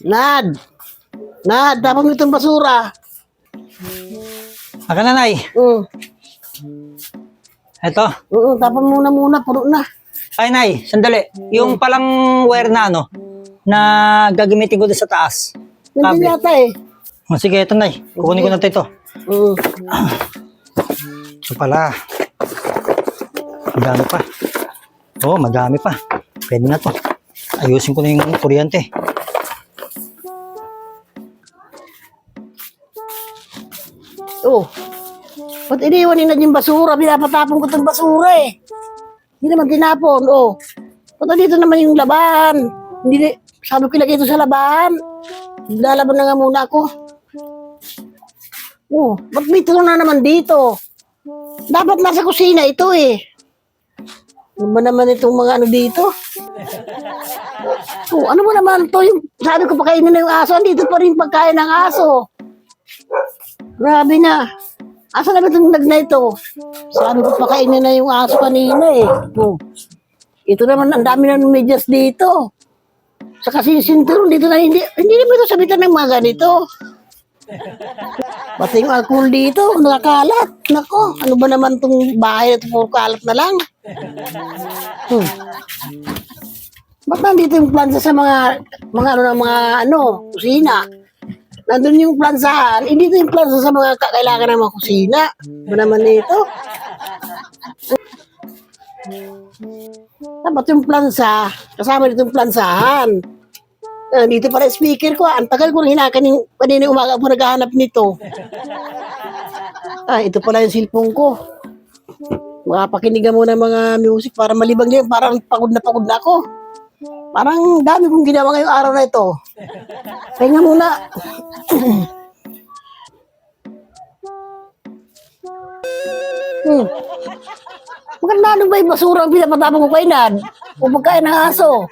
Nad! Nad, tapos mo itong basura. Aka na, Nay. Eto. Tapos muna, puno na. Ay, Nay, sandali. Yung palang wire na na gagamitin ko doon sa taas. Nandiyan yata eh. O, sige, ito, Nay. Kukunin ko na ito. Ito pala. Madami pa. Oo, madami pa. Pwede na to. Ayusin ko na yung kuryente. Ba't iniwan yung basura? Pinapatapon ko itong basura eh. Hindi naman tinapon. Ba't dito naman yung labahan? Hindi, sabi ko ilagay ito sa labahan. Lalaban na nga muna ako. Ba't may tulong na naman dito? Dapat nasa kusina ito eh. Ano ba naman itong mga ano dito? Ano ba naman ito? Sabi ko pakainin na yung aso. Andito pa rin pagkain ng aso. Grabe na. Asa na ba itong na ito? Sabi ko pakainin na yung aso kanina eh. Ito naman, ang dami na ng medyas dito. Sa sinturon dito na hindi naman ito sabitan ng mga ganito. Pati yung alcohol dito, nakakalat. Nako, ano ba naman itong bahay na ito, puro kalat na lang. Ba't nandito yung plansa sa mga kusina? Nandun yung plansahan, hindi ito yung plansa sa mga kailangan ng mga kusina. Ba naman nito? Dapat yung plansa, kasama dito yung plansahan. Dito pala speaker ko, ang tagal ko rin hinakanin, kanina umaga po naghahanap nito. Ito pala yung cellphone ko. Makapakinigan muna mga music para malibang din, parang pagod na ako. Parang dami kong ginawa ngayong araw na ito. Pahinga muna. Maganda ano ba yung basura ang pinapatapang ko kay Nad? O pagkain ng aso?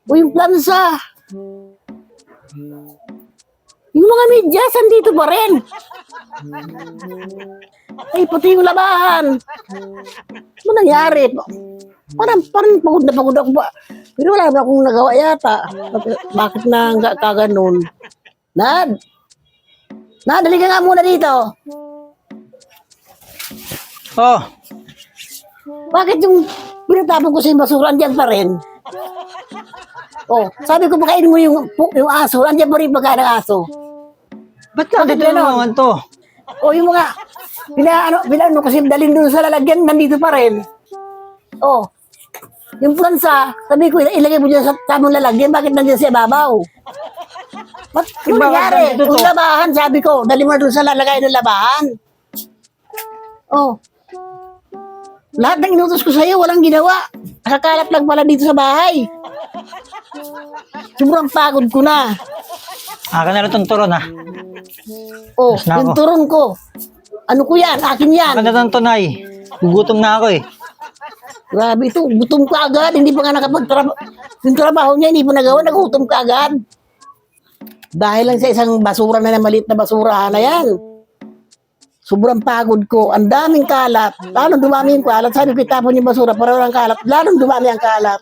O yung plansa? Yung mga medyas, andito pa rin. Ay, pati yung labahan. Ano nangyari? Parang pagod na ako ba? Pero wala na akong nagawa yata. Bakit na kaganon? Nad, dali ka nga muna dito. Oh, Bakit yung pinatapon ko sa yung basura, andyan pa rin? Sabi ko pakainin mo yung aso, andyan pa rin pagkain ng aso. ba't nandito na naman to? Yung mga, pinano kasi dalhin doon sa lalagyan, nandito pa rin. Yung plansa, sabi ko, ilagay mo dyan sa tamang lalagyan, bakit nandiyan sa ibabaw? Ba't ano nangyari? Yung labahan, sabi ko, dali mo doon sa lalagay ng labahan. Lahat ng inutos ko sa'yo, walang ginawa. Nakakalat lang pala dito sa bahay. Sobrang pagod ko na. Aka na rin itong turon, ha? Yung turon ko. Ano ko yan? Akin yan. Aka na itong tunay. Gugutom na ako eh. Grabe ito, gutom ka agad. Hindi pa nga nakapagtrabaho. Yung trabaho niya, hindi pa nagawa, nagutom ka agad. Dahil lang sa isang basura na maliit na basura na yan. Sobrang pagod ko. Ang daming kalat. Lalong dumami yung kalat. Sabi ko, itapon yung basura para walang kalat. Lalong dumami ang kalat.